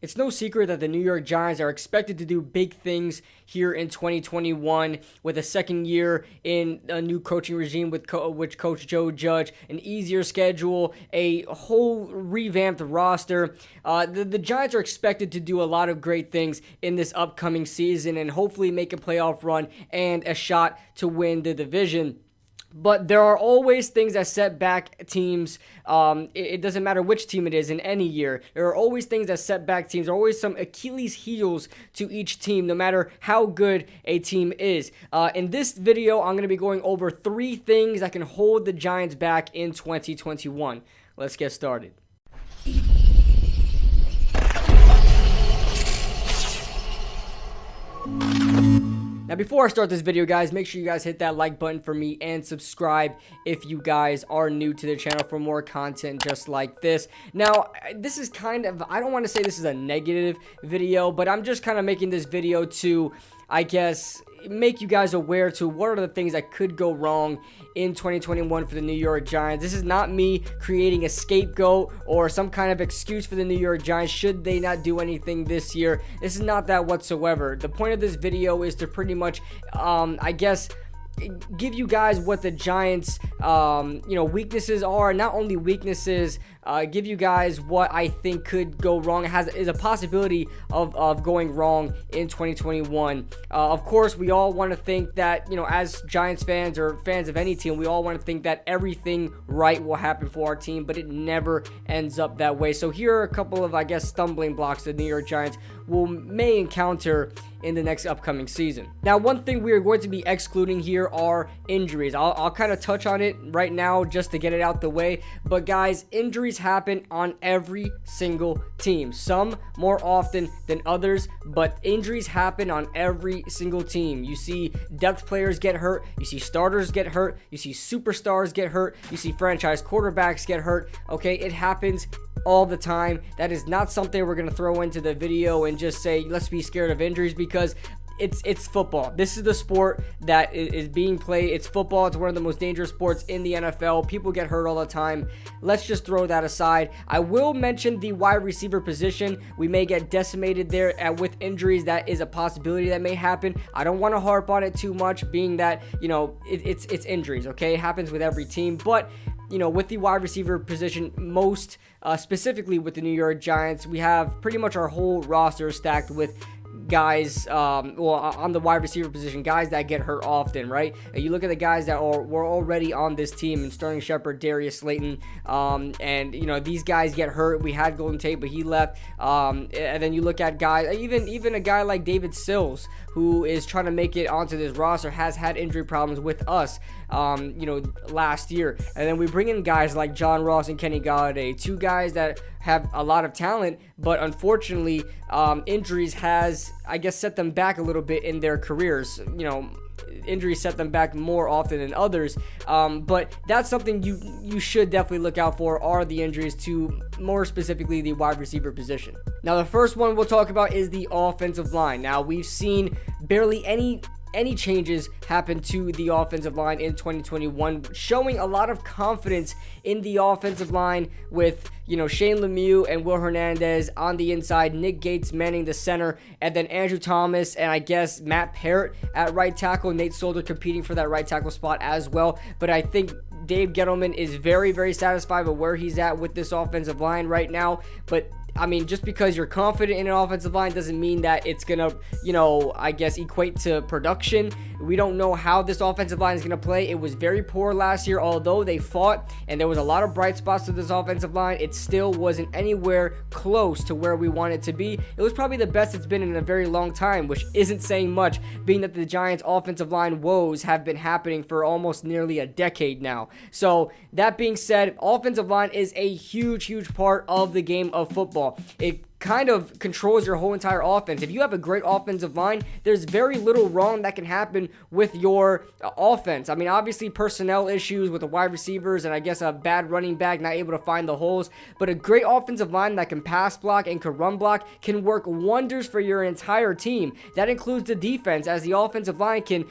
It's no secret that the New York Giants are expected to do big things here in 2021 with a second year in a new coaching regime with Coach Joe Judge, an easier schedule, a whole revamped roster. The Giants are expected to do a lot of great things in this upcoming season and hopefully make a playoff run and a shot to win the division. But there are always things that set back teams. It doesn't matter which team it is in any year. There are always things that set back teams. There are always some Achilles heels to each team, no matter how good a team is. In this video, I'm going to be going over 3 things that can hold the Giants back in 2021. Let's get started. Now, before I start this video, guys, make sure you guys hit that like button for me and subscribe if you guys are new to the channel for more content just like this. Now, this is kind of, I don't want to say this is a negative video, but I'm just kind of making this video to, I guess, make you guys aware to what are the things that could go wrong in 2021 for the New York Giants. This is not me creating a scapegoat or some kind of excuse for the New York Giants should they not do anything this year. This is not that whatsoever. The point of this video is to pretty much, I guess, give you guys what the Giants, weaknesses are. Not only weaknesses, give you guys what I think could go wrong. Is a possibility of going wrong in 2021. Of course, we all want to think that, as Giants fans or fans of any team, we all want to think that everything right will happen for our team, but it never ends up that way. So here are a couple of, I guess, stumbling blocks the New York Giants may encounter in the next upcoming season. Now, one thing we are going to be excluding here are injuries. I'll kind of touch on it right now just to get it out the way. But guys, injuries happen on every single team. Some more often than others, but injuries happen on every single team. You see depth players get hurt. You see starters get hurt. You see superstars get hurt. You see franchise quarterbacks get hurt. Okay, it happens all the time. That is not something we're going to throw into the video and just say, let's be scared of injuries, because it's football. This is the sport that is being played. It's football. It's one of the most dangerous sports in the NFL. People get hurt all the time. Let's just throw that aside. I will mention the wide receiver position. We may get decimated there with injuries. That is a possibility that may happen. I don't want to harp on it too much, being that, it's injuries, okay? It happens with every team, but with the wide receiver position, most specifically with the New York Giants, we have pretty much our whole roster stacked with guys, on the wide receiver position, guys that get hurt often, right? You look at the guys that were already on this team, and Sterling Shepard, Darius Slayton, and these guys get hurt. We had Golden Tate, but he left. And then you look at guys, even a guy like David Sills, who is trying to make it onto this roster, has had injury problems with us, last year. And then we bring in guys like John Ross and Kenny Golladay, 2 guys that have a lot of talent, but unfortunately, injuries has, I guess, set them back a little bit in their careers. Injuries set them back more often than others, but that's something you should definitely look out for, are the injuries to, more specifically, the wide receiver position. Now, the first one we'll talk about is the offensive line. Now, we've seen barely any changes happen to the offensive line in 2021, showing a lot of confidence in the offensive line with, Shane Lemieux and Will Hernandez on the inside, Nick Gates manning the center, and then Andrew Thomas and I guess Matt Parrott at right tackle, Nate Solder competing for that right tackle spot as well. But I think Dave Gettleman is very, very satisfied with where he's at with this offensive line right now. But I mean, just because you're confident in an offensive line doesn't mean that it's going to, I guess, equate to production. We don't know how this offensive line is going to play. It was very poor last year, although they fought, and there was a lot of bright spots to this offensive line. It still wasn't anywhere close to where we want it to be. It was probably the best it's been in a very long time, which isn't saying much, being that the Giants' offensive line woes have been happening for almost nearly a decade now. So, that being said, offensive line is a huge, huge part of the game of football. It kind of controls your whole entire offense. If you have a great offensive line, there's very little wrong that can happen with your offense. I mean, obviously personnel issues with the wide receivers and I guess a bad running back not able to find the holes, but a great offensive line that can pass block and can run block can work wonders for your entire team. That includes the defense, as the offensive line can,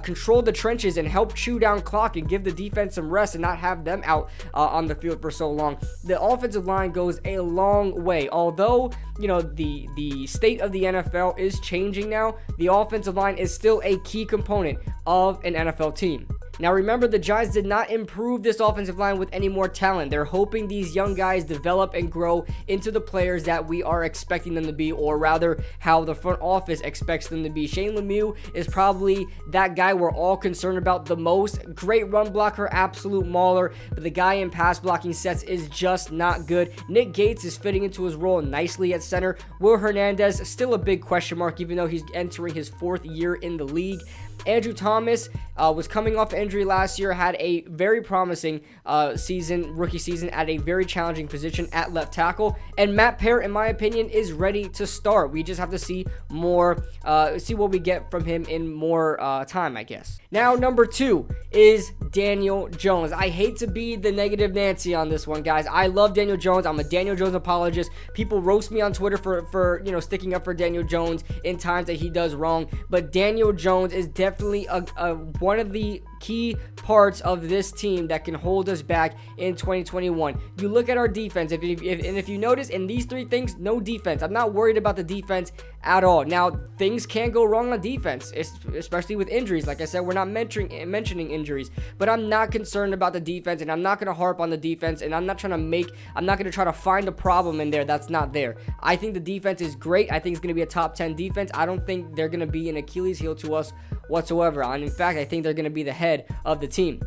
control the trenches and help chew down clock and give the defense some rest and not have them out on the field for so long. The offensive line goes a long way, a although, you know, the state of the NFL is changing now, the offensive line is still a key component of an NFL team. Now remember, the Giants did not improve this offensive line with any more talent. They're hoping these young guys develop and grow into the players that we are expecting them to be, or rather how the front office expects them to be. Shane Lemieux is probably that guy we're all concerned about the most. Great run blocker, absolute mauler, but the guy in pass blocking sets is just not good. Nick Gates is fitting into his role nicely at center. Will Hernandez, still a big question mark, even though he's entering his 4th year in the league. Andrew Thomas was coming off injury last year, had a very promising rookie season at a very challenging position at left tackle. And Matt Peart, in my opinion, is ready to start. We just have to see more, see what we get from him in more time, I guess. Now, number 2 is Daniel Jones. I hate to be the negative Nancy on this one, guys. I love Daniel Jones. I'm a Daniel Jones apologist. People roast me on Twitter for you know, sticking up for Daniel Jones in times that he does wrong. But Daniel Jones is definitely one of the key parts of this team that can hold us back in 2021. You look at our defense, and if you notice in these 3 things, no defense. I'm not worried about the defense at all. Now, things can go wrong on defense, especially with injuries. Like I said, we're not mentioning injuries, but I'm not concerned about the defense, and I'm not going to harp on the defense, and I'm not going to try to find a problem in there that's not there. I think the defense is great. I think it's going to be a top 10 defense. I don't think they're going to be an Achilles heel to us whatsoever. And in fact, I think they're going to be the head of the team.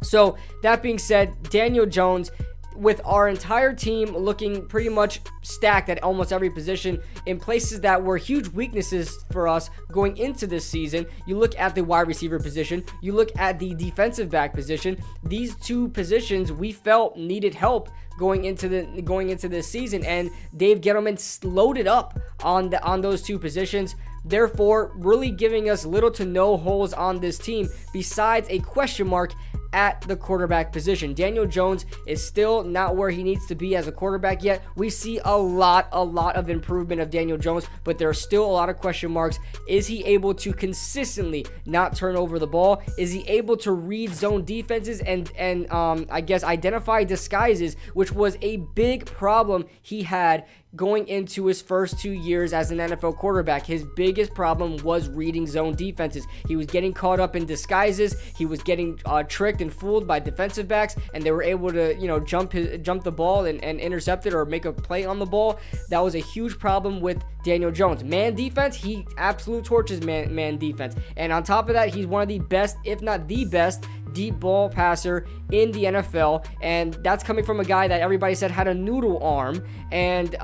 So that being said, Daniel Jones, with our entire team looking pretty much stacked at almost every position in places that were huge weaknesses for us going into this season. You look at the wide receiver position, you look at the defensive back position. These 2 positions we felt needed help going into this season, and Dave Gettleman loaded up on those 2 positions. Therefore, really giving us little to no holes on this team besides a question mark at the quarterback position. Daniel Jones is still not where he needs to be as a quarterback yet. We see a lot of improvement of Daniel Jones, but there are still a lot of question marks. Is he able to consistently not turn over the ball? Is he able to read zone defenses and I guess identify disguises, which was a big problem he had going into his first 2 years as an NFL quarterback? His biggest problem was reading zone defenses. He was getting caught up in disguises. He was getting tricked and fooled by defensive backs, and they were able to, you know, jump the ball and intercept it or make a play on the ball. That was a huge problem with Daniel Jones. Man defense, he absolute torches man defense. And on top of that, he's one of the best, if not the best, deep ball passer in the NFL, and that's coming from a guy that everybody said had a noodle arm and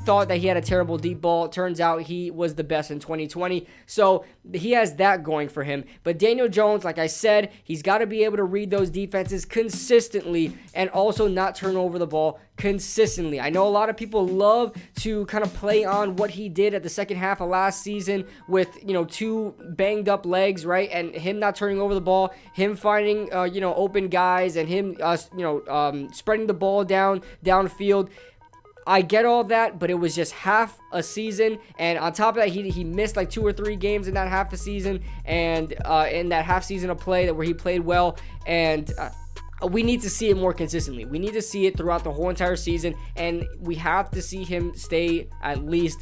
thought that he had a terrible deep ball. It turns out he was the best in 2020, so he has that going for him. But Daniel Jones, like I said, he's got to be able to read those defenses consistently and also not turn over the ball consistently. I know a lot of people love to kind of play on what he did at the second half of last season with, you know, 2 banged up legs, right? And him not turning over the ball, him finding, you know, open guys, and him, spreading the ball downfield. I get all that, but it was just half a season, and on top of that, he missed like 2 or 3 games in that half a season, and in that half season of play where he played well, and we need to see it more consistently. We need to see it throughout the whole entire season, and we have to see him stay at least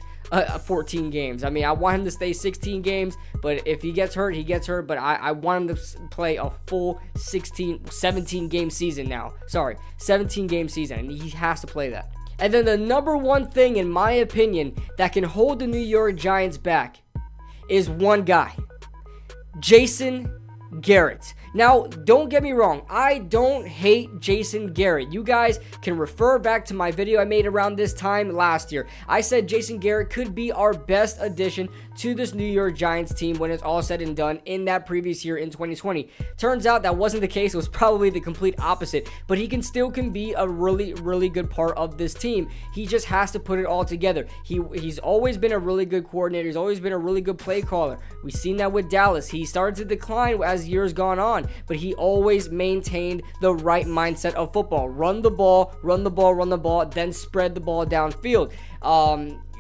14 games. I mean, I want him to stay 16 games, but if he gets hurt, he gets hurt. But I want him to play a full 17 game season now. 17 game season, and he has to play that. And then the number 1 thing, in my opinion, that can hold the New York Giants back is one guy, Jason Garrett. Now, don't get me wrong, I don't hate Jason Garrett. You guys can refer back to my video I made around this time last year. I said Jason Garrett could be our best addition to this New York Giants team when it's all said and done in that previous year in 2020. Turns out that wasn't the case. It was probably the complete opposite, but he still can be a really good part of this team. He just has to put it all together. He's always been a really good coordinator. He's always been a really good play caller. We've seen that with Dallas. He started to decline as years gone on, but he always maintained the right mindset of football. Run the ball, then spread the ball downfield.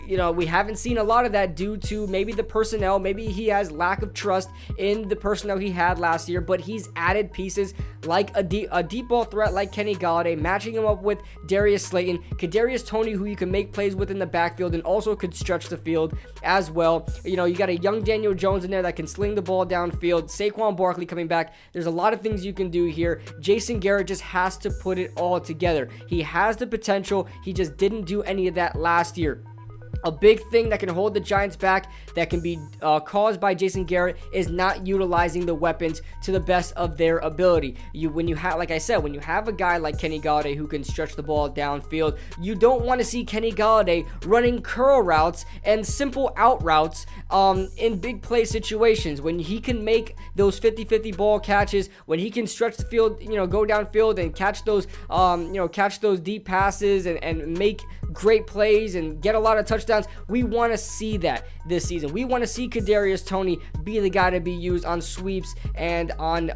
we haven't seen a lot of that due to maybe the personnel. Maybe he has lack of trust in the personnel he had last year, but he's added pieces like a deep ball threat like Kenny Golladay, matching him up with Darius Slayton, Kadarius Toney, who you can make plays with in the backfield and also could stretch the field as well. You got a young Daniel Jones in there that can sling the ball downfield. Saquon Barkley coming back. There's a lot of things you can do here. Jason Garrett just has to put it all together. He has the potential. He just didn't do any of that last year. A big thing that can hold the Giants back, that can be caused by Jason Garrett, is not utilizing the weapons to the best of their ability. Like I said, when you have a guy like Kenny Golladay who can stretch the ball downfield, you don't want to see Kenny Golladay running curl routes and simple out routes in big play situations. When he can make those 50-50 ball catches, when he can stretch the field, go downfield and catch those deep passes and make great plays and get a lot of touchdowns. We want to see that this season. We want to see Kadarius Toney be the guy to be used on sweeps and on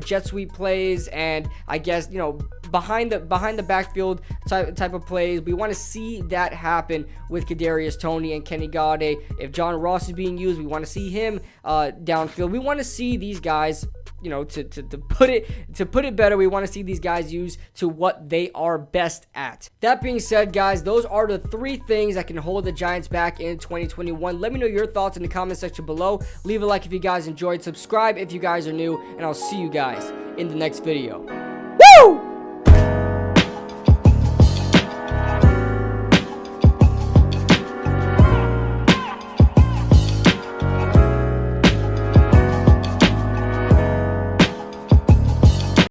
jet sweep plays, and I guess behind the backfield type of plays. We want to see that happen with Kadarius Toney and Kenny Golladay. If John Ross is being used, we want to see him downfield. We want to see these guys, to put it better, we want to see these guys use to what they are best at. That being said, guys, those are the 3 things that can hold the Giants back in 2021. Let me know your thoughts in the comment section below. Leave a like if you guys enjoyed, subscribe if you guys are new, and I'll see you guys in the next video. Woo!